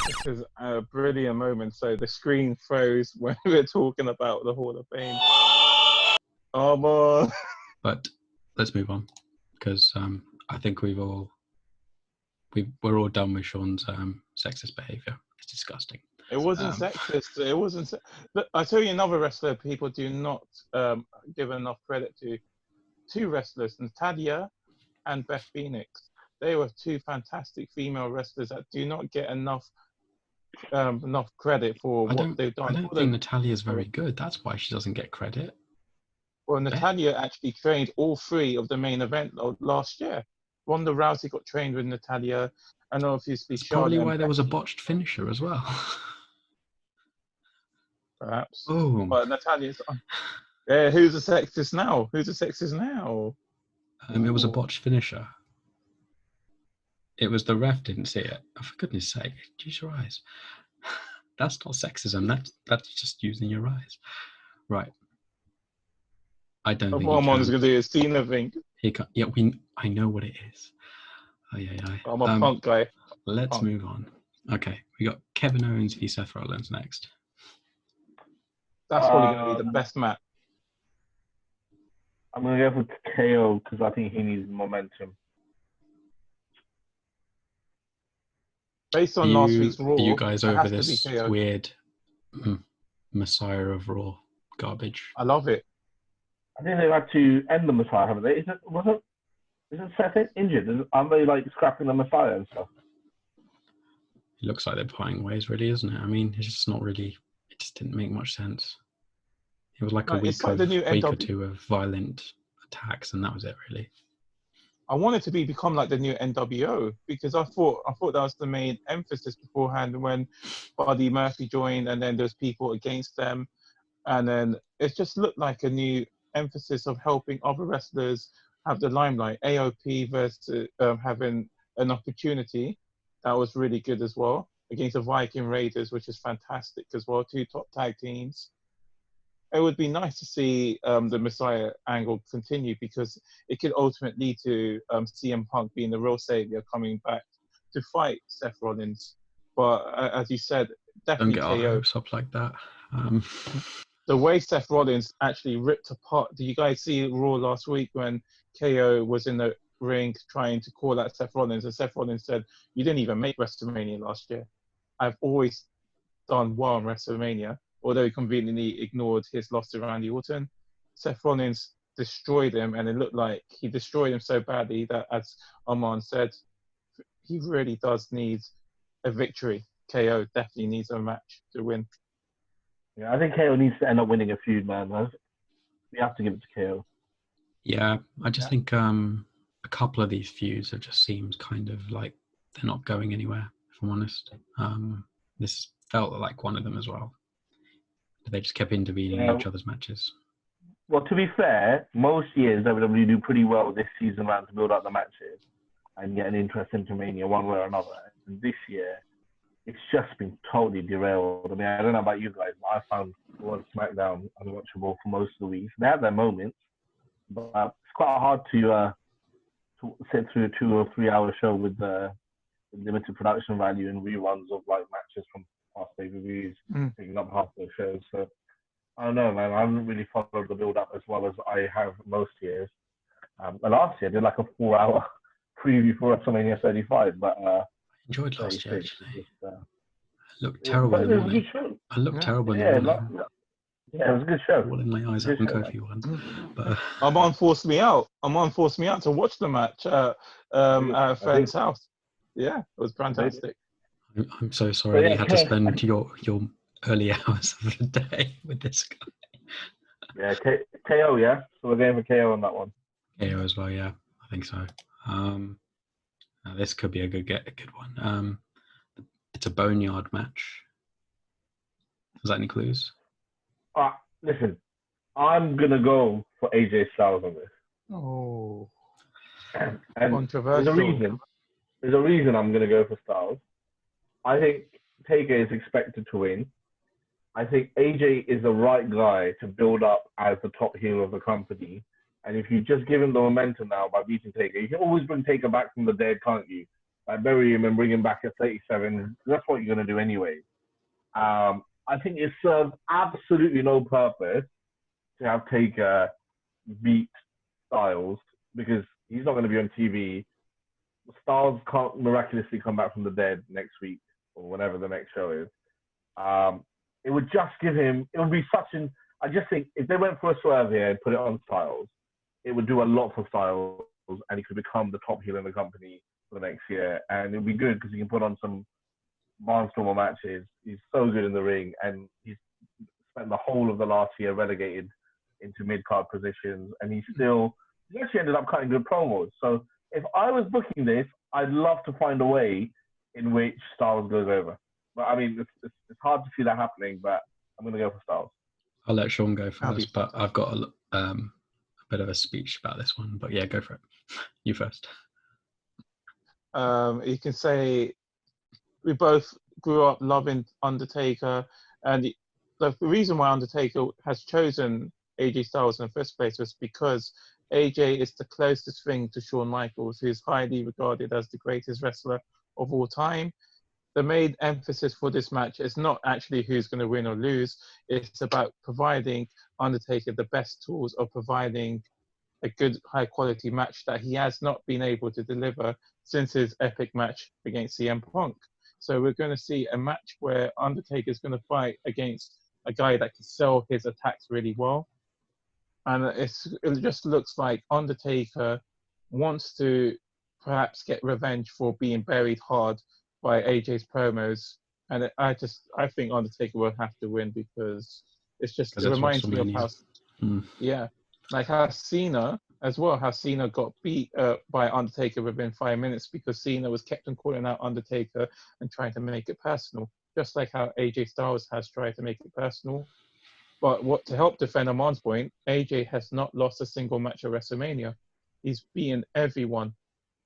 This is a brilliant moment. So the screen froze when we were talking about the Hall of Fame. Oh, boy. But let's move on, because I think we're all done with Sean's sexist behaviour. It's disgusting. It wasn't sexist. It wasn't. Look, I tell you, another wrestler people do not give enough credit to. Two wrestlers, Natalya and Beth Phoenix. They were two fantastic female wrestlers that do not get enough credit for what they've done. I don't think Natalya is very good. That's why she doesn't get credit. Well, Natalya actually trained all three of the main event last year. Ronda Rousey got trained with Natalya, and obviously Charlotte. Probably why there was a botched finisher as well. Perhaps. Oh. But Natalya's. Who's a sexist now? It was a botched finisher. It was the ref didn't see it. Oh, for goodness sake, use your eyes. That's not sexism. That's just using your eyes. Right. I don't think what Armand's going to do is Cena thing. I know what it is. I'm a punk guy. Let's move on. Okay, we got Kevin Owens v Seth Rollins next. That's probably going to be the best match. I'm going to go for KO because I think he needs momentum. Based on last week's Raw, are you guys over this weird Messiah of Raw garbage? I love it. I think they've had to end the Messiah, haven't they? Isn't Seth injured? Aren't they like scrapping the Messiah and stuff? It looks like they're parting ways, really, isn't it? I mean, it's just not really. It just didn't make much sense. It was like a week or two of violent attacks, and that was it, really. I wanted to become like the new NWO because I thought that was the main emphasis beforehand when Buddy Murphy joined, and then there's people against them, and then it just looked like a new emphasis of helping other wrestlers have the limelight. AOP versus having an opportunity that was really good as well against the Viking Raiders, which is fantastic as well. Two top tag teams. It would be nice to see the Messiah angle continue because it could ultimately lead to CM Punk being the real savior coming back to fight Seth Rollins. But as you said, definitely don't get KO. our hopes up like that. The way Seth Rollins actually ripped apart. Did you guys see Raw last week when KO was in the ring trying to call out Seth Rollins, and Seth Rollins said, "You didn't even make WrestleMania last year. I've always done well on WrestleMania." Although he conveniently ignored his loss to Randy Orton, Seth Rollins destroyed him, and it looked like he destroyed him so badly that, as Armand said, he really does need a victory. KO definitely needs a match to win. Yeah, I think KO needs to end up winning a feud, man. We have to give it to KO. Yeah, I just think a couple of these feuds have just seemed kind of like they're not going anywhere, if I'm honest. This felt like one of them as well. They just kept intervening in each other's matches. Well, to be fair, most years WWE do pretty well this season round to build up the matches and get an interest into Mania one way or another. And this year, it's just been totally derailed. I mean, I don't know about you guys, but I found SmackDown unwatchable for most of the weeks. They have their moments, but it's quite hard to sit through a 2 or 3 hour show with limited production value and reruns of like matches from past pay-per-views, picking up half those shows. So I don't know, man. I haven't really followed the build-up as well as I have most years. But last year I did like a 4 hour preview for WrestleMania 35, but enjoyed last year actually. I looked terrible in the morning. I looked terrible in the morning. Yeah, it was a good show. Rolling my eyes up in Kofi one. But Armand forced me out. To watch the match at a friend's house. Yeah, it was fantastic. I'm so sorry you had to spend your early hours of the day with this guy. Yeah, KO, yeah? So we're going for KO on that one. KO as well, yeah. I think so. This could be a good one. It's a boneyard match. Is that any clues? Listen, I'm going to go for AJ Styles on this. Oh. And controversial. There's a reason I'm going to go for Styles. I think Taker is expected to win. I think AJ is the right guy to build up as the top heel of the company. And if you just give him the momentum now by beating Taker, you can always bring Taker back from the dead, can't you? like bury him and bring him back at 37. That's what you're going to do anyway. I think it serves absolutely no purpose to have Taker beat Styles because he's not going to be on TV. Styles can't miraculously come back from the dead next week or whenever the next show is. It would just give him, it would be such an, I just think if they went for a swerve here and put it on Styles, it would do a lot for Styles and he could become the top heel in the company for the next year. And it would be good because he can put on some barnstormer matches. He's so good in the ring and he's spent the whole of the last year relegated into mid-card positions and he actually ended up cutting good promos. So if I was booking this, I'd love to find a way in which Styles goes over. But I mean, it's hard to see that happening, but I'm going to go for Styles. I'll let Sean go first, but I've got a bit of a speech about this one. But yeah, go for it. You first. You can say we both grew up loving Undertaker, and the reason why Undertaker has chosen AJ Styles in the first place was because AJ is the closest thing to Shawn Michaels, who's highly regarded as the greatest wrestler of all time. The main emphasis for this match is not actually who's going to win or lose. It's about providing Undertaker the best tools of providing a good, high-quality match that he has not been able to deliver since his epic match against CM Punk. So we're going to see a match where Undertaker is going to fight against a guy that can sell his attacks really well. And it just looks like Undertaker wants to perhaps get revenge for being buried hard by AJ's promos. And I think Undertaker will have to win because it reminds me of how, like how Cena as well, how Cena got beat by Undertaker within 5 minutes because Cena was kept on calling out Undertaker and trying to make it personal, just like how AJ Styles has tried to make it personal. But to help defend Amon's point, AJ has not lost a single match at WrestleMania. He's beaten everyone.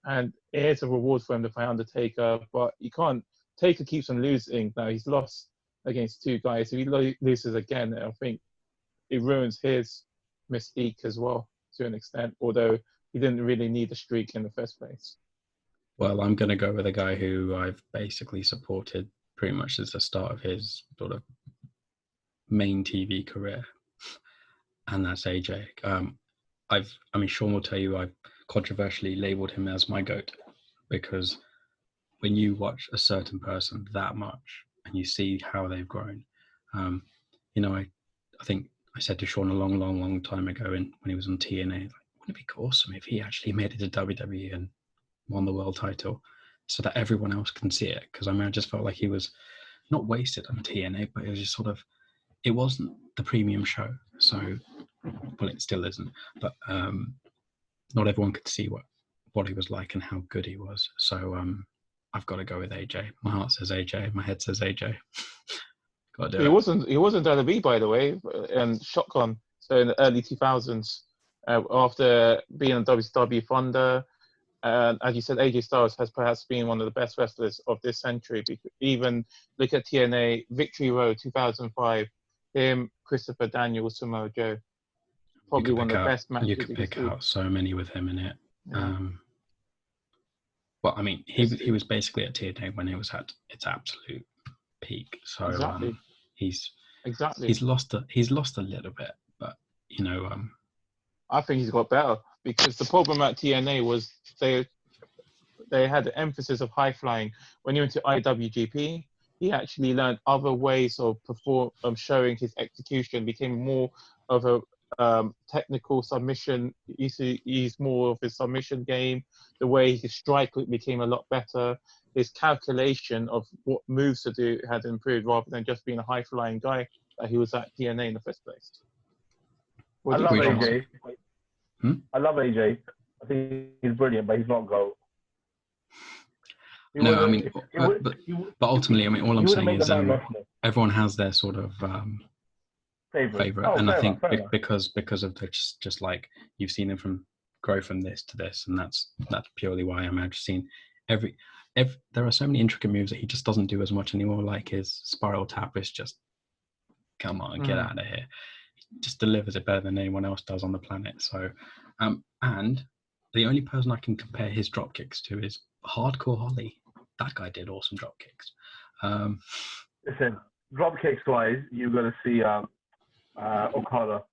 And it is a reward for him to fight Undertaker, but you can't. Taker keeps on losing. Now he's lost against two guys. If he loses again, I think it ruins his mystique as well to an extent, although he didn't really need a streak in the first place. Well, I'm going to go with a guy who I've basically supported pretty much since the start of his sort of main TV career, and that's AJ. Sean will tell you I've controversially labelled him as my GOAT because when you watch a certain person that much and you see how they've grown, I think I said to Sean a long time ago when he was on TNA, wouldn't it be awesome if he actually made it to WWE and won the world title so that everyone else can see it? Because I just felt like he was not wasted on TNA, but it was just sort of, it wasn't the premium show. So, well, it still isn't, but not everyone could see what he was like and how good he was. So I've got to go with AJ. My heart says AJ. My head says AJ. Got to do it. He wasn't WWE, by the way, and Shotgun. So in the early 2000s, after being on WCW Thunder, and as you said, AJ Styles has perhaps been one of the best wrestlers of this century. Even look at TNA Victory Road 2005. Him, Christopher Daniels, Samoa Joe. Probably one of the best matches. You could pick out so many with him in it. Yeah. Well, I mean, he was basically at TNA when it was at its absolute peak. So exactly. He's lost a little bit, but I think he's got better because the problem at TNA was they had the emphasis of high flying. When he went to IWGP, he actually learned other ways of showing his execution, became more of a technical submission. He's more of his submission game. The way he could strike became a lot better. His calculation of what moves to do had improved rather than just being a high-flying guy that he was at TNA in the first place. I love AJ. I love AJ. I think he's brilliant, but he's not GOAT. But ultimately, all I'm saying is everyone has their sort of favorite, and I think because of just like you've seen him grow from this to this, and that's purely why I've just seen every there are so many intricate moves that he just doesn't do as much anymore. Like his spiral tap is just, come on, get out of here. He just delivers it better than anyone else does on the planet. So, and the only person I can compare his drop kicks to is Hardcore Holly. that guy did awesome drop kicks. Listen, drop kicks wise, you're gonna see Okada.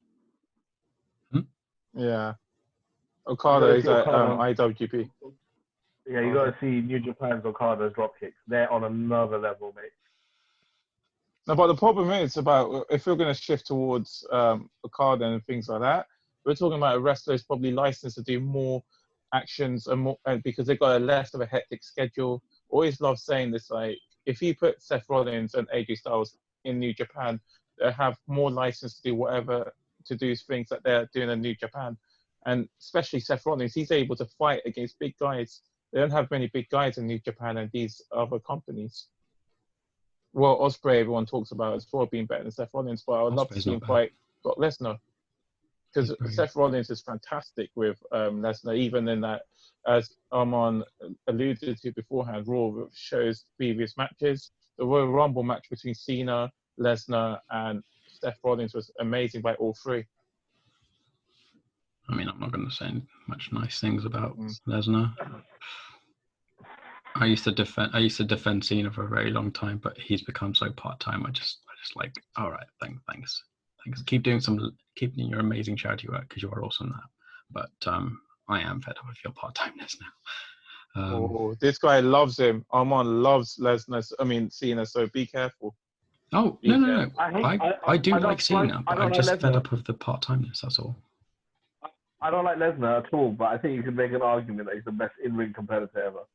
Yeah. Okada is at IWGP. Yeah, you got to see New Japan's Okada's drop kicks. They're on another level, mate. No, but the problem is about if we're going to shift towards Okada and things like that, we're talking about a wrestler who's probably licensed to do more actions and more, and because they've got a less of a hectic schedule. Always love saying this, like if you put Seth Rollins and AJ Styles in New Japan, they have more license to do whatever, to do things that they're doing in New Japan. And especially Seth Rollins, he's able to fight against big guys. They don't have many big guys in New Japan and these other companies. Well, Ospreay, everyone talks about as well being better than Seth Rollins, but I would love to see him fight Brock Lesnar. Because Seth Rollins is fantastic with Lesnar, even in that, as Armand alluded to beforehand, Raw shows previous matches. The Royal Rumble match between Cena, Lesnar, and Seth Rollins was amazing by all three. I mean, I'm not going to say much nice things about Lesnar. I used to defend Cena for a very long time, but he's become so part-time. I just like, all right, thanks. Keep doing your amazing charity work because you are awesome at that. But I am fed up with your part-timeness now. This guy loves him. Armand loves Lesnar. I mean Cena. So be careful. Oh no! I do like Cena, but I'm just fed up with the part-timeness. That's all. I don't like Lesnar at all, but I think you can make an argument that he's the best in-ring competitor ever.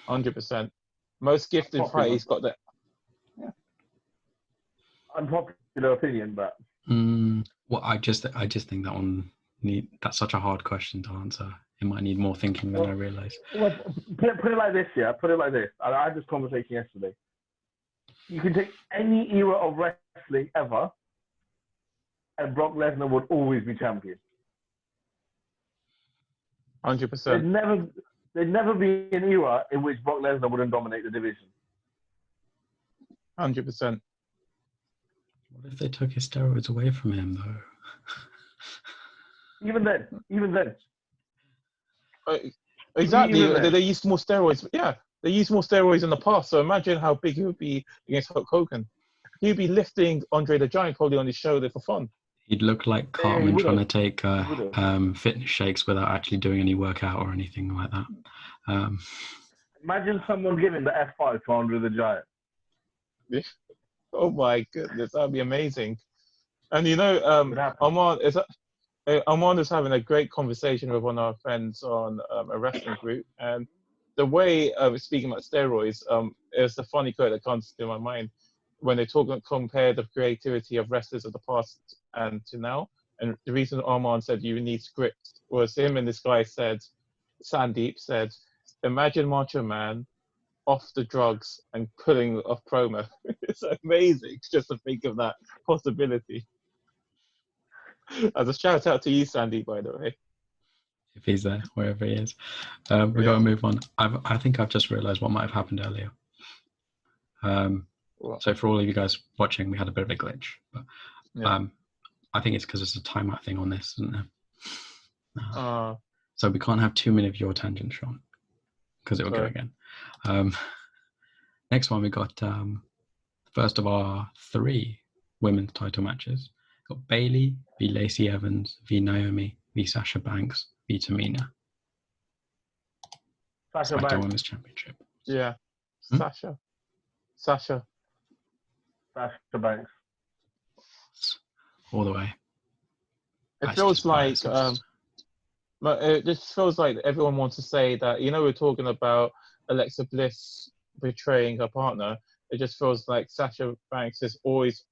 100%. Most gifted fighter. He's got that. Yeah. Unpopular opinion, but. Well, I just think that one that's such a hard question to answer. It might need more thinking than I realise. Well, put it like this, yeah. Put it like this. I had this conversation yesterday. You can take any era of wrestling ever, and Brock Lesnar would always be champion. 100%. There'd never be an era in which Brock Lesnar wouldn't dominate the division. 100%. What if they took his steroids away from him, though? Even then. Exactly. They used more steroids. Yeah, they used more steroids in the past. So imagine how big he would be against Hulk Hogan. He'd be lifting Andre the Giant probably on his shoulder for fun. He'd look like Cartman trying to take fitness shakes without actually doing any workout or anything like that. Imagine someone giving the F5 to Andre the Giant. Oh my goodness, that'd be amazing. And you know, Armand is having a great conversation with one of our friends on a wrestling group, and the way speaking about steroids, is a funny quote that comes to my mind when they compare the creativity of wrestlers of the past and to now. And the reason Armand said you need script was him and this guy Sandeep said, imagine Macho Man off the drugs and pulling off promo. It's amazing just to think of that possibility. As a shout out to you, Sandeep, by the way. If he's there, wherever he is. We've got to move on. I think I've just realised what might have happened earlier. So for all of you guys watching, we had a bit of a glitch. But I think it's because it's a timeout thing on this, isn't there? So we can't have too many of your tangents, Sean, because it will go again. Next one, we got first of our 3 women's title matches. We've got Bayley v Lacey Evans v Naomi v Sasha Banks v Tamina. Sasha Banks. Women's Championship. Yeah. Sasha Banks. All the way. It feels like it just feels like everyone wants to say that, you know, we're talking about Alexa Bliss betraying her partner. It just feels like Sasha Banks is always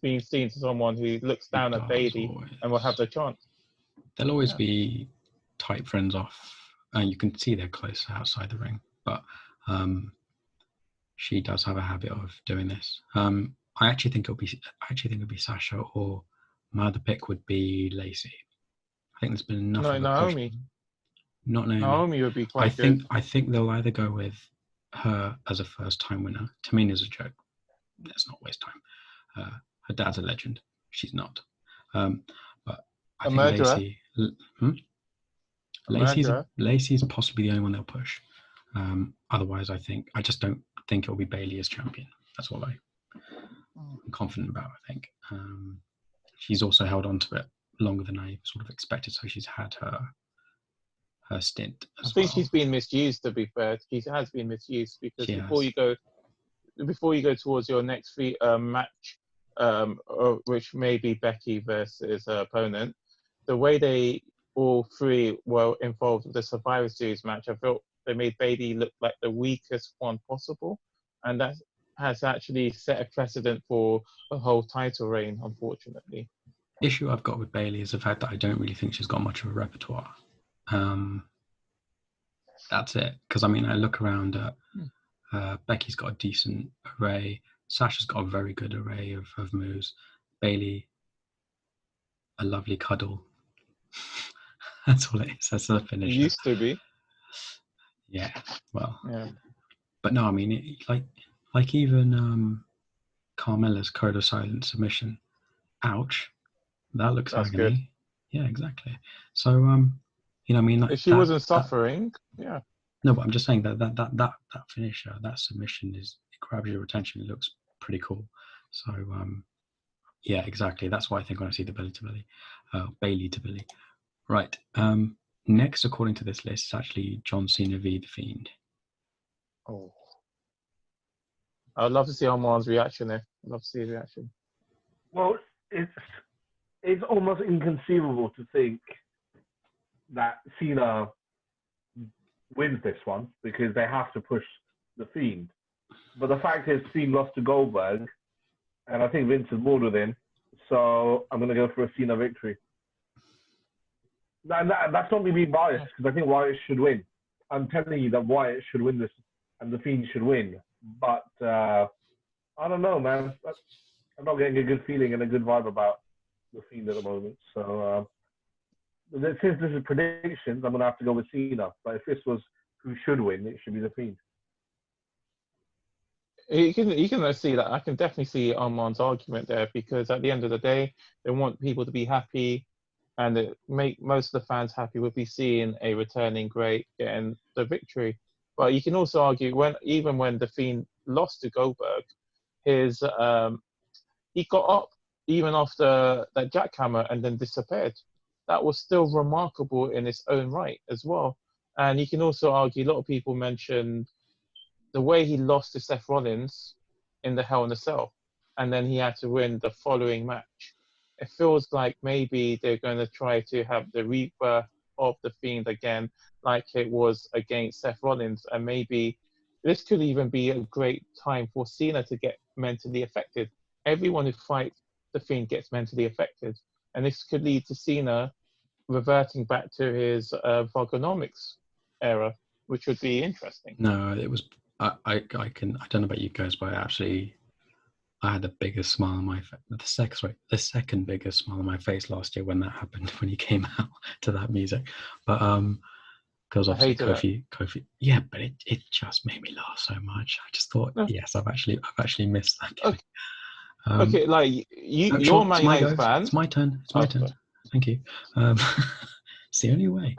being seen as someone who looks down at Bayley and will have the chance. They'll always be tight friends off, and you can see they're close outside the ring. But she does have a habit of doing this. I actually think it'll be Sasha, or my other pick would be Lacey. I think there's been enough. No, Naomi. Not Naomi. Naomi would be quite good. I think they'll either go with her as a first-time winner. Tamina's a joke. Let's not waste time. Her dad's a legend. She's not. But I think Lacey's possibly the only one they'll push. Otherwise, I just don't think it'll be Bayley as champion. That's all I'm confident about, I think. She's also held on to it longer than I sort of expected, so she's had her stint as I think well. she's been misused, to be fair. She has been misused because before you go towards your next match, which may be Becky versus her opponent, the way they all three were involved with the Survivor Series match, I felt they made Bayley look like the weakest one possible, and that has actually set a precedent for a whole title reign, unfortunately. Issue I've got with Bayley is the fact that I don't really think she's got much of a repertoire. That's it. Because I mean, I look around at Becky's got a decent array. Sasha's got a very good array of moves. Bayley, a lovely cuddle. That's all it is. That's the finisher. It used to be. Yeah. Well. Yeah. But no, I mean, like even Carmella's Code of Silence submission. Ouch. That looks That's agony. good. Yeah, exactly. So, you know, I mean, like, if she wasn't suffering, yeah. No, but I'm just saying that finisher, that submission it grabs your attention. It looks pretty cool. So, yeah, exactly. That's why I think when I see the Bayley to Billy. Right. Next, according to this list, is actually John Cena v. The Fiend. Oh. I'd love to see Armand's reaction there. I'd love to see his reaction. Well, it's almost inconceivable to think that Cena wins this one because they have to push the Fiend. But the fact is, Fiend lost to Goldberg, and I think Vince is bored with him. So I'm going to go for a Cena victory. That's not me being biased because I think Wyatt should win. I'm telling you that Wyatt should win this and the Fiend should win. But I don't know, man. I'm not getting a good feeling and a good vibe about the Fiend at the moment. So since this is predictions, I'm going to have to go with Cena. But if this was who should win, it should be the Fiend. You can see that. I can definitely see Armand's argument there because at the end of the day, they want people to be happy, and it make most of the fans happy would be seeing a returning great getting the victory. But you can also argue even when the Fiend lost to Goldberg, he got up even after that jackhammer and then disappeared. That was still remarkable in its own right as well. And you can also argue, a lot of people mentioned the way he lost to Seth Rollins in the Hell in a Cell, and then he had to win the following match. It feels like maybe they're going to try to have the rebirth of the Fiend again, like it was against Seth Rollins, and maybe this could even be a great time for Cena to get mentally affected. Everyone who fights the Fiend gets mentally affected, and this could lead to Cena reverting back to his Vargonomics era, which would be interesting. No, it was. I don't know about you guys, but I had the biggest smile on my face. The second biggest smile on my face last year when that happened, when he came out to that music. But because obviously Kofi, yeah, but it just made me laugh so much. I just thought, yes, I've actually missed that. Okay, like you're a Man United fan. It's my turn. It's my turn. Sorry. Thank you. It's the only way.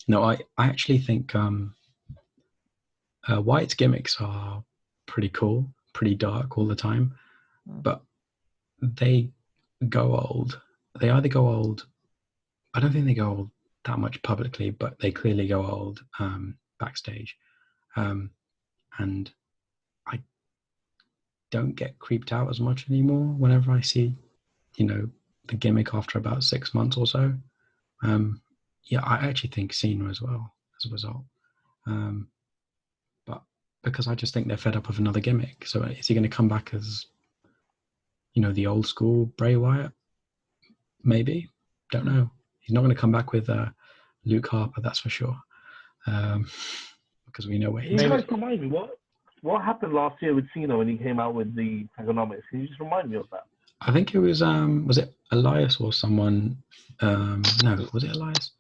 No, I actually think Wyatt's gimmicks are pretty cool, pretty dark all the time, but they go old. They either go old. I don't think they go old that much publicly, but they clearly go old backstage, and I don't get creeped out as much anymore whenever I see, the gimmick after about 6 months or so. Yeah, I actually think Cena as well as a result. But because I just think they're fed up of another gimmick. So is he going to come back as, the old school Bray Wyatt? Maybe. Don't know. He's not going to come back with Luke Harper, that's for sure. Because we know where he's going. You guys remind me, what happened last year with Cena when he came out with the Ergonomics? Can you just remind me of that? I think it was it Elias or someone? No, was it Elias?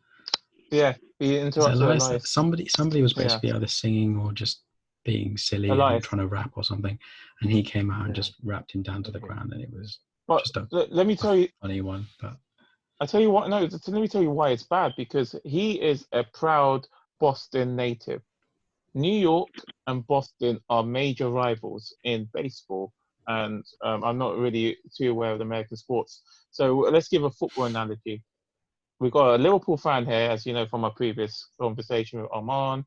Yeah, he interrupted Elias. Somebody was basically either singing or just being silly and trying to rap or something, and he came out and just rapped him down to the ground, and it was just let me tell you, funny one. But I tell you what, let me tell you why it's bad, because he is a proud Boston native. New York and Boston are major rivals in baseball, and I'm not really too aware of the American sports. So let's give a football analogy. We've got a Liverpool fan here, as you know from our previous conversation with Arman.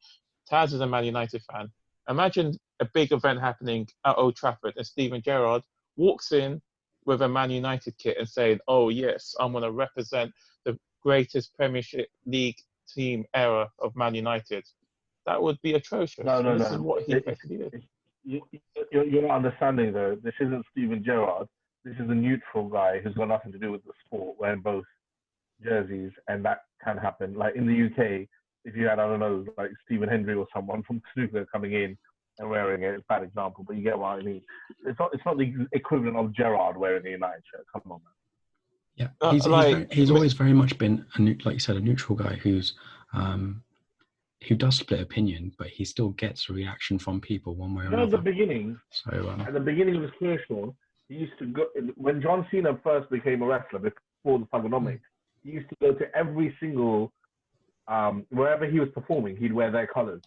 Taz is a Man United fan. Imagine a big event happening at Old Trafford and Steven Gerrard walks in with a Man United kit and saying, oh yes, I'm going to represent the greatest Premiership League team era of Man United. That would be atrocious. No. This is what he effectively did. You're not understanding, though. This isn't Steven Gerrard. This is a neutral guy who's got nothing to do with the sport, wearing both jerseys, and that can happen. Like in the UK, if you had, I don't know, like Stephen Hendry or someone from snooker coming in and wearing it, it's a bad example, but you get what I mean. It's not the equivalent of Gerrard wearing a United shirt. Come on, man. Yeah, he's always very much been, like you said, a neutral guy who's who does split opinion, but he still gets a reaction from people one way or another. At the beginning, at the beginning of his career, Sean, he used to go, when John Cena first became a wrestler before the Thugonomics, he used to go to every single, wherever he was performing, he'd wear their colours.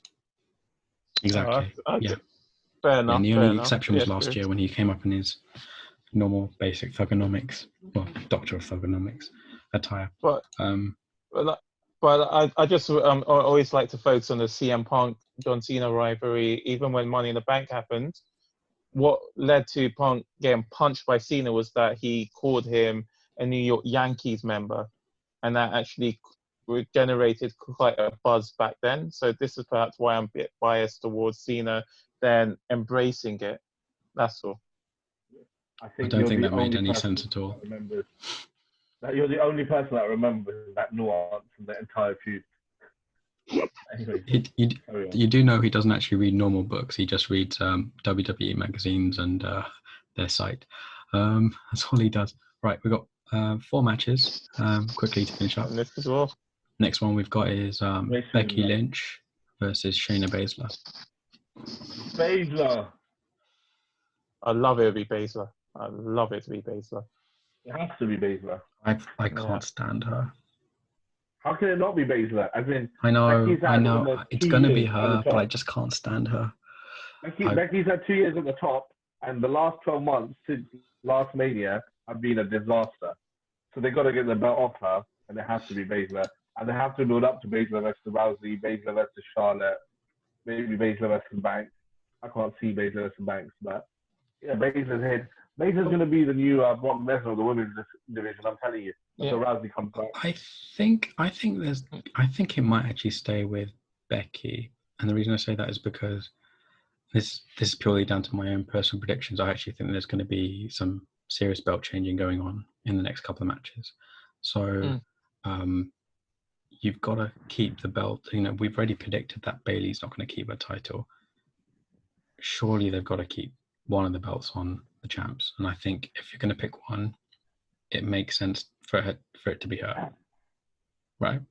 Exactly. Yeah. Fair enough. And the only exception was last year when he came up in his normal basic Thugonomics, well, Doctor of Thugonomics attire. But I just always like to focus on the CM Punk John Cena rivalry. Even when Money in the Bank happened, what led to Punk getting punched by Cena was that he called him a New York Yankees member, and that actually generated quite a buzz back then. So this is perhaps why I'm a bit biased towards Cena than embracing it. That's all. I don't think that made any sense at all. That you're the only person that remembers that nuance in the entire feud. Anyway, you do know he doesn't actually read normal books. He just reads WWE magazines and their site. That's all he does. Right, we've got 4 matches quickly to finish up. This as well. Next one we've got is Becky Lynch versus Shayna Baszler. Baszler. I love it to be Baszler. I love it to be Baszler. It has to be Baszler. I can't stand her. How can it not be Baszler? As in, I know. It's going to be her, but I just can't stand her. Becky's had 2 years at the top, and the last 12 months since last Mania have been a disaster. So they've got to get the belt off her, and it has to be Baszler. And they have to build up to Baszler versus Rousey, Baszler versus Charlotte, maybe Baszler versus Banks. I can't see Baszler versus Banks, but yeah, Baszler's head. Baszler's going to be the new Brock Lesnar of the women's division. I'm telling you. Yeah. So Rousey comes back. I think it might actually stay with Becky, and the reason I say that is because this is purely down to my own personal predictions. I actually think there's going to be some serious belt changing going on in the next couple of matches. So you've got to keep the belt. You know, we've already predicted that Bayley's not going to keep her title. Surely they've got to keep one of the belts on the champs. And I think if you're going to pick one, it makes sense for it to be her. Right?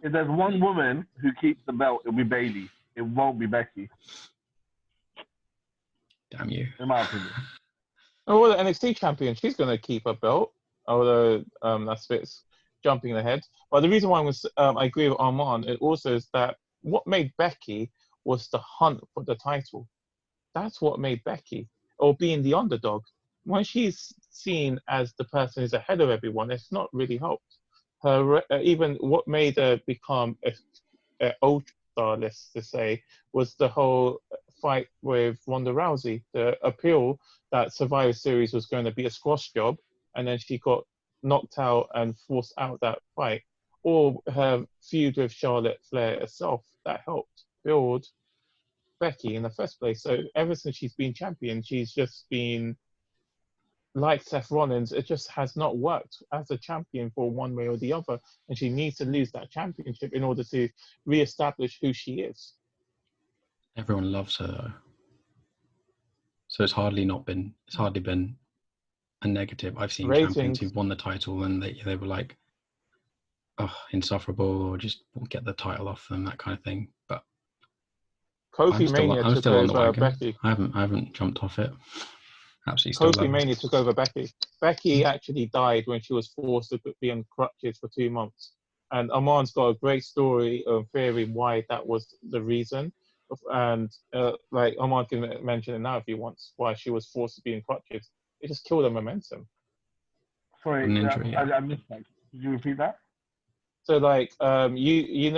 If there's one woman who keeps the belt, it'll be Bayley. It won't be Becky. Damn you. In my opinion. Oh, well, the NXT champion, she's going to keep her belt, although that's a bit jumping ahead. But the reason why I agree with Arman, it also is that what made Becky was the hunt for the title. That's what made Becky, or being the underdog. When she's seen as the person who's ahead of everyone, it's not really helped. Her even what made her become a all-star, let's just say, was the whole fight with Ronda Rousey. The appeal that Survivor Series was going to be a squash job, and then she got knocked out and forced out that fight. Or her feud with Charlotte Flair herself, that helped build Becky in the first place. So ever since she's been champion, she's just been like Seth Rollins. It just has not worked as a champion for one way or the other, and she needs to lose that championship in order to re-establish who she is. Everyone loves her though, so it's hardly been a negative. I've seen champions who've won the title and they were like, oh, insufferable, or just get the title off them, that kind of thing. But Kofi Mania took over Becky. I haven't jumped off it. Absolutely. Kofi Mania took over Becky. Becky actually died when she was forced to be on crutches for 2 months. And Aman's got a great story of theory why that was the reason. And like Omar can mention it now if he wants, why she was forced to be in crutches. It just killed her momentum. Sorry, An injury, yeah. I missed that. Did you repeat that? So like you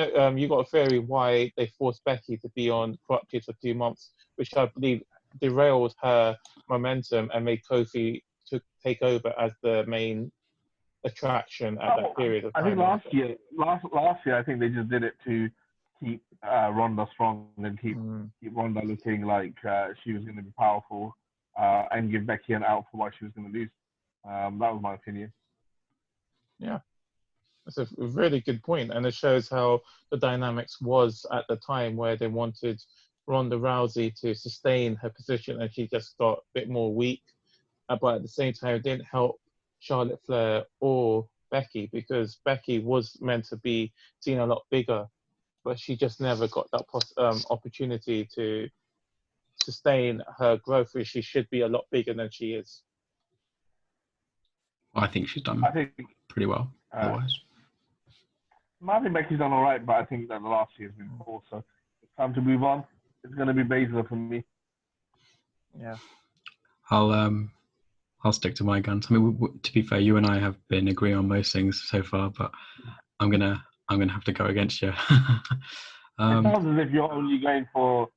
got a theory why they forced Becky to be on crutches for 2 months, which I believe derailed her momentum and made Kofi to take over as the main attraction at that period of time. I think last year, I think they just did it to keep Ronda strong and keep Ronda looking like she was going to be powerful, and give Becky an out for why she was going to lose. That was my opinion. Yeah, that's a really good point, and it shows how the dynamics was at the time where they wanted Ronda Rousey to sustain her position, and she just got a bit more weak. But at the same time, it didn't help Charlotte Flair or Becky, because Becky was meant to be seen a lot bigger, but she just never got that opportunity to sustain her growth, where she should be a lot bigger than she is. I think she's done pretty well otherwise. I think Becky's done all right, but I think that the last year's been poor, so it's time to move on. It's going to be Baszler for me. Yeah. I'll stick to my guns. I mean, to be fair, you and I have been agreeing on most things so far, but I'm gonna have to go against you. It sounds as if you're only going for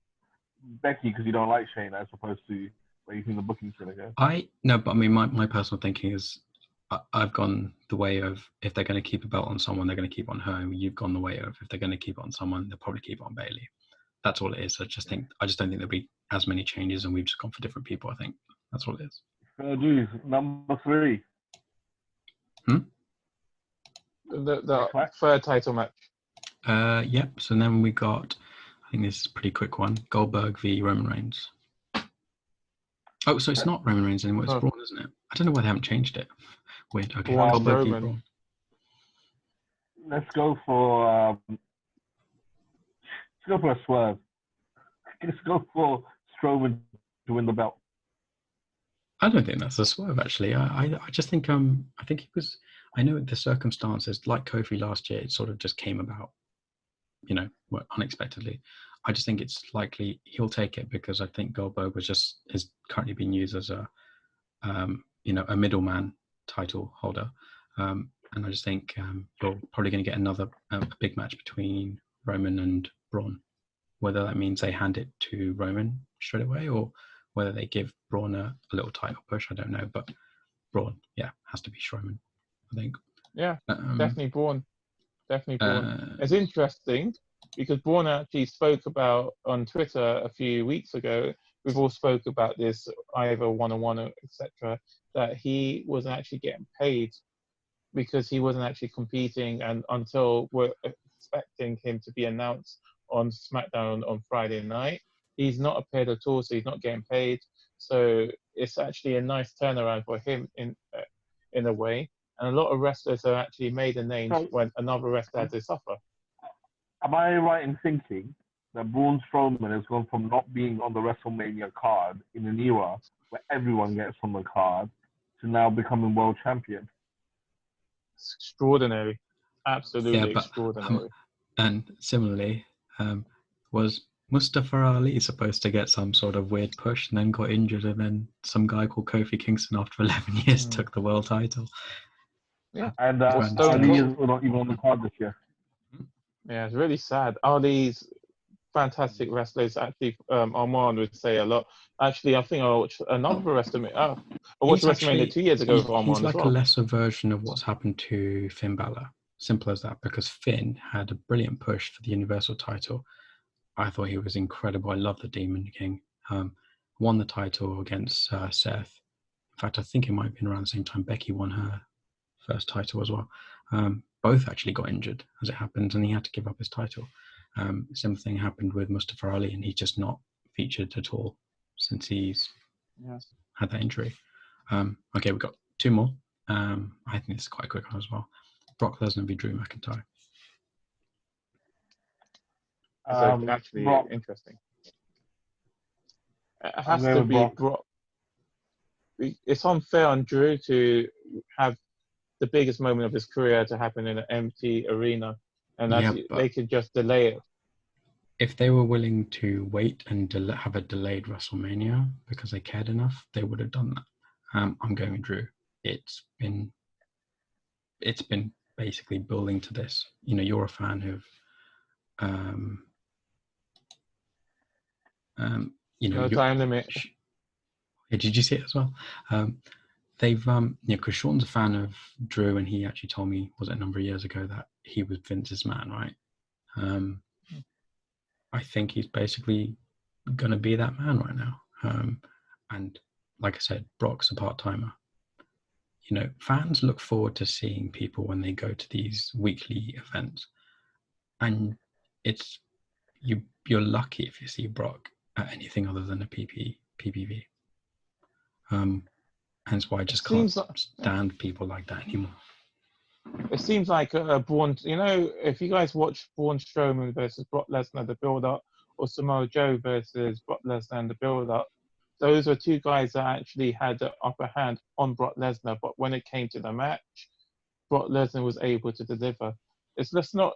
Becky because you don't like Shayna, as opposed to where you think the booking's gonna go. No, but I mean, my personal thinking is I've gone the way of, if they're going to keep a belt on someone, they're going to keep it on her. You've gone the way of, if they're going to keep it on someone, they'll probably keep it on Bayley. That's all it is. I just don't think there'll be as many changes, and we've just gone for different people. I think that's all it is. Fair dues. Number 3. The third title match. Yep. So then we got, I think this is a pretty quick one, Goldberg v Roman Reigns. Oh, so it's not Roman Reigns anymore. It's Braun, isn't it? I don't know why they haven't changed it. Weird. Okay. Goldberg v Braun. Let's go for a swerve. Let's go for Strowman to win the belt. I don't think that's a swerve, actually. I just think I think he was. I know the circumstances, like Kofi last year, it sort of just came about, unexpectedly. I just think it's likely he'll take it, because I think Goldberg is currently being used as a middleman title holder, and I just think you're probably going to get another big match between Roman and Braun. Whether that means they hand it to Roman straight away, or whether they give Braun a little title push, I don't know. But Braun, has to be Strowman, I think. Yeah, definitely Braun. Definitely Braun. It's interesting because Braun actually spoke about on Twitter a few weeks ago. We've all spoke about this, either one-on-one, etc., that he wasn't actually getting paid because he wasn't actually competing, and until we're expecting him to be announced on SmackDown on Friday night, he's not appeared at all, so he's not getting paid. So it's actually a nice turnaround for him in a way. And a lot of wrestlers have actually made a name when another wrestler had to suffer. Am I right in thinking that Braun Strowman has gone from not being on the WrestleMania card in an era where everyone gets on the card to now becoming world champion? It's extraordinary. Absolutely extraordinary. And similarly, was Mustafa Ali supposed to get some sort of weird push and then got injured, and then some guy called Kofi Kingston after 11 years took the world title? Yeah. And Ali is not even on the card this year. Yeah, it's really sad. Ali's fantastic wrestlers. Actually, Armand would say a lot. Actually, I think I watched another WrestleMania. I watched WrestleMania 2 years ago for Armand. He's like as well. a lesser version of what's happened to Finn Balor. Simple as that, because Finn had a brilliant push for the Universal title. I thought he was incredible. I love the Demon King. Won the title against Seth. In fact, I think it might have been around the same time Becky won her first title as well. Both actually got injured, as it happens, and he had to give up his title. Same thing happened with Mustafa Ali, and he's just not featured at all since he's had that injury. Okay, we've got 2 more. I think this is quite a quick one as well. Brock Lesnar v Drew McIntyre. So actually interesting. It has to be Brock. It's unfair on Drew to have the biggest moment of his career to happen in an empty arena, and they could just delay it. if they were willing to wait and have a delayed WrestleMania because they cared enough, they would have done that. I'm going with Drew. It's been basically building to this. You know, you're a fan of, you know, No time limit. Yeah, did you see it as well? They've, because Sean's a fan of Drew, and he actually told me, was it a number of years ago, that he was Vince's man, right? I think he's basically going to be that man right now. And like I said, Brock's a part-timer. You know, fans look forward to seeing people when they go to these weekly events. And it's, you're lucky if you see Brock at anything other than a PPV. Hence why I just can't stand people like that anymore. It seems like Braun, you know, if you guys watch Braun Strowman versus Brock Lesnar, the build-up, or Samoa Joe versus Brock Lesnar and the build-up, those were two guys that actually had the upper hand on Brock Lesnar. But when it came to the match, Brock Lesnar was able to deliver. Let's not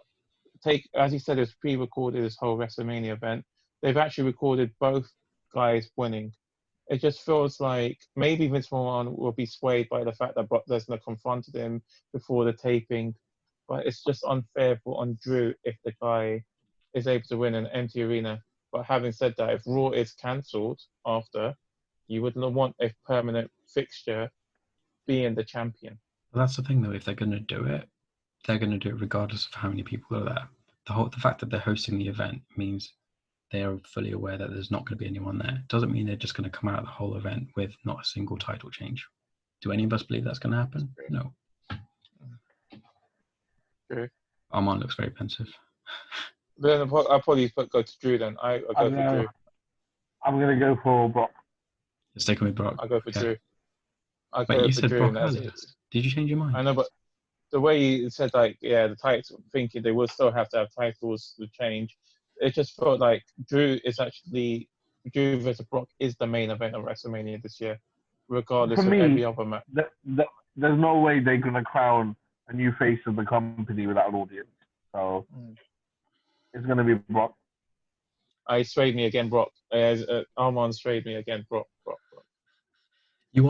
take, as you said, it's pre-recorded, this whole WrestleMania event. They've actually recorded both guys winning. It just feels like maybe Vince McMahon will be swayed by the fact that Brock Lesnar confronted him before the taping. But it's just unfair on Drew if the guy is able to win an empty arena. But having said that, if Raw is cancelled after, you wouldn't want a permanent fixture being the champion. Well, that's the thing, though. If they're going to do it, they're going to do it regardless of how many people are there. The fact that they're hosting the event means they are fully aware that there's not going to be anyone there. It doesn't mean they're just going to come out of the whole event with not a single title change. Do any of us believe that's going to happen? No. True. Armand looks very pensive. Then I'll probably go to Drew then. I'll go for Drew. I'm going to go for Brock. You're sticking with Brock? I'll go for Drew. But you said Brock earlier. Did you change your mind? I know, but the way you said, like, yeah, the titles, thinking they will still have to have titles to change, it just felt like Drew versus Brock is the main event of WrestleMania this year, regardless of every other match. There's no way they're going to crown a new face of the company without an audience. So it's going to be Brock. I swayed me again, Brock. Armand swayed me again, Brock. You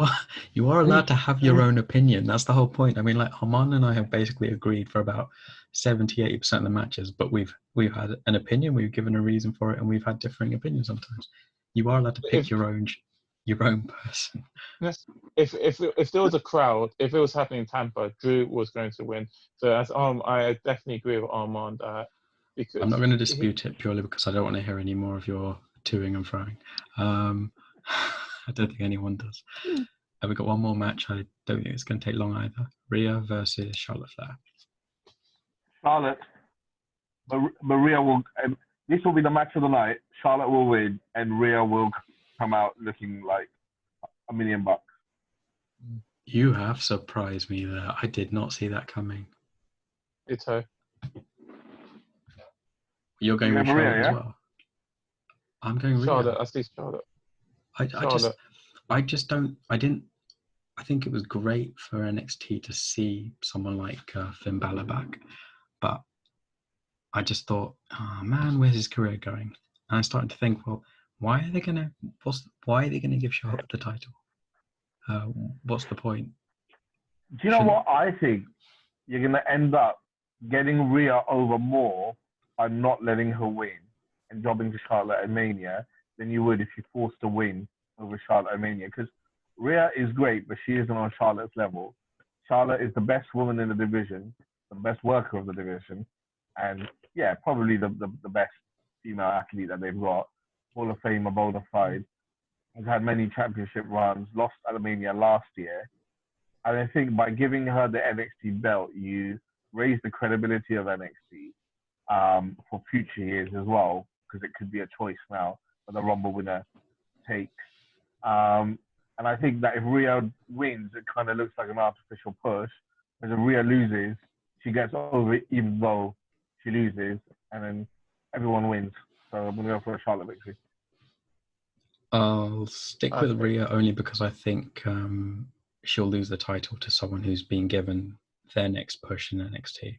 are allowed to have your own opinion. That's the whole point. I mean, like, Armand and I have basically agreed for about 70-80% of the matches, but we've had an opinion, we've given a reason for it, and we've had differing opinions sometimes. You are allowed to pick your own person. Yes. If there was a crowd, if it was happening in Tampa, Drew was going to win. So as I definitely agree with Armand. Because I'm not going to dispute it purely because I don't want to hear any more of your toing and froing. I don't think anyone does. We've got one more match. I don't think it's going to take long either. Rhea versus Charlotte Flair. Charlotte. But Rhea will... this will be the match of the night. Charlotte will win, and Rhea will come out looking like $1 million. You have surprised me there. I did not see that coming. It's her. You're going with Charlotte as well? I'm going Rhea. Charlotte. I see Charlotte. I think it was great for NXT to see someone like Finn Balor back, but I just thought, oh man, where's his career going? And I started to think, well, why are they gonna give Charlotte the title? What's the point? Do you know what I think? You're gonna end up getting Rhea over more by not letting her win and jobbing to Charlotte at Mania than you would if you forced a win over Charlotte at Mania. Because Rhea is great, but she isn't on Charlotte's level. Charlotte is the best woman in the division, the best worker of the division, and yeah, probably the best female athlete that they've got. Hall of Famer, bona fide. Has had many championship runs, lost at Mania last year. And I think by giving her the NXT belt, you raise the credibility of NXT for future years as well, because it could be a choice now for the Rumble winner to take. And I think that if Rhea wins, it kind of looks like an artificial push. Whereas if Rhea loses, she gets over it even though she loses, and then everyone wins. So I'm going to go for a Charlotte victory. I'll stick with Rhea only because I think she'll lose the title to someone who's been given their next push in NXT.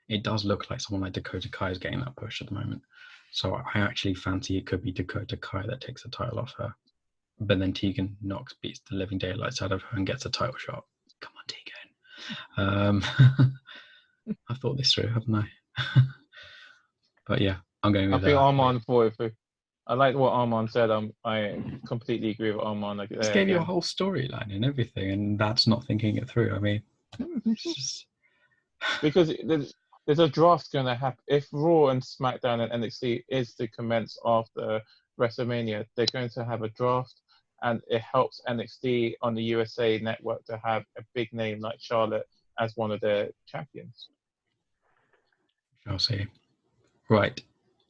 It does look like someone like Dakota Kai is getting that push at the moment. So I actually fancy it could be Dakota Kai that takes the title off her. But then Tegan Nox beats the living daylights out of her and gets a title shot. Come on, Tegan. I thought this through, haven't I? But yeah, I'm going with I think Armand thought it through. I like what Armand said. I completely agree with Armand. Like, this gave you a whole storyline and everything, and that's not thinking it through. I mean, it's just... because there's a draft going to happen. If Raw and SmackDown and NXT is to commence after WrestleMania, they're going to have a draft, and it helps NXT on the USA Network to have a big name like Charlotte as one of their champions. I'll see. Right.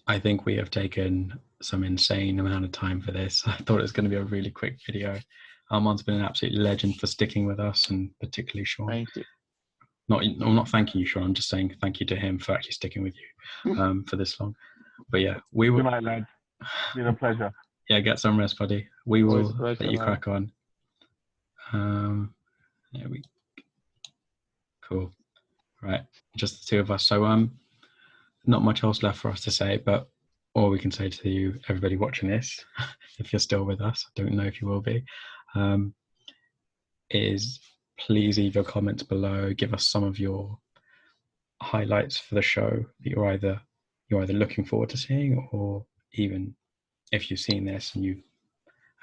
I think we have taken some insane amount of time for this. I thought it was going to be a really quick video. Armand's been an absolute legend for sticking with us, and particularly Sean. Thank you. I'm not thanking you, Sean. I'm just saying thank you to him for actually sticking with you for this long. But yeah, we will. Good night, lads. It's been a pleasure. Yeah, get some rest, buddy. We will pleasure, let you man. crack on. Cool. Right, just the two of us. So not much else left for us to say, but all we can say to you, everybody watching this, if you're still with us, I don't know if you will be, is please leave your comments below. Give us some of your highlights for the show that you're either looking forward to seeing, or even if you've seen this and you've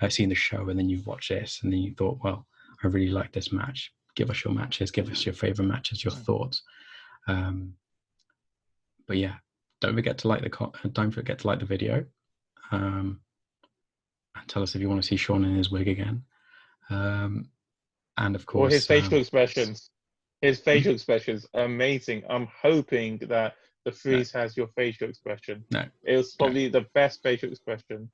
seen the show and then you've watched this and then you thought, well, I really like this match. Give us your matches. Give us your favorite matches, your thoughts. But yeah, don't forget to like the video. And tell us if you want to see Sean in his wig again. And of course, Or his facial expressions. His facial expressions, amazing. I'm hoping that the freeze has your facial expression. No, it was probably the best facial expression.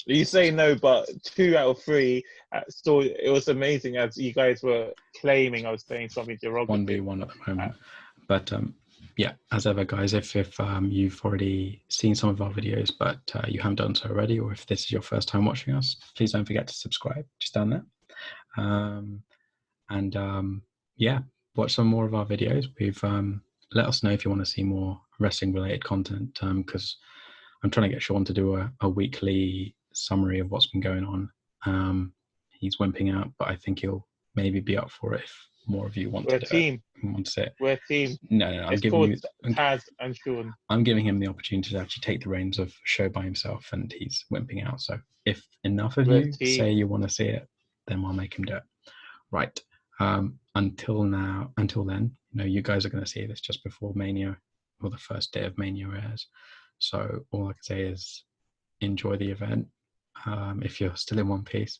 You say no, but 2 out of 3. So it was amazing as you guys were claiming I was saying something derogatory. 1v1 at the moment. But yeah, as ever, guys, if you've already seen some of our videos, but you haven't done so already, or if this is your first time watching us, please don't forget to subscribe just down there. Yeah, watch some more of our videos. Let us know if you want to see more wrestling related content, because I'm trying to get Sean to do a weekly summary of what's been going on. He's wimping out, but I think he'll maybe be up for it if more of you want to do it. We're a team. No, I'm giving you Taz and Sean. I'm giving him the opportunity to actually take the reins of the show by himself, and he's wimping out. So if enough of you say you want to see it, then we'll make him do it. Right. Until then, you guys are going to see this just before Mania, or the first day of Mania airs. So all I can say is enjoy the event, if you're still in one piece.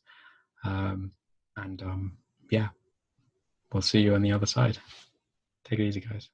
Yeah, we'll see you on the other side. Take it easy, guys.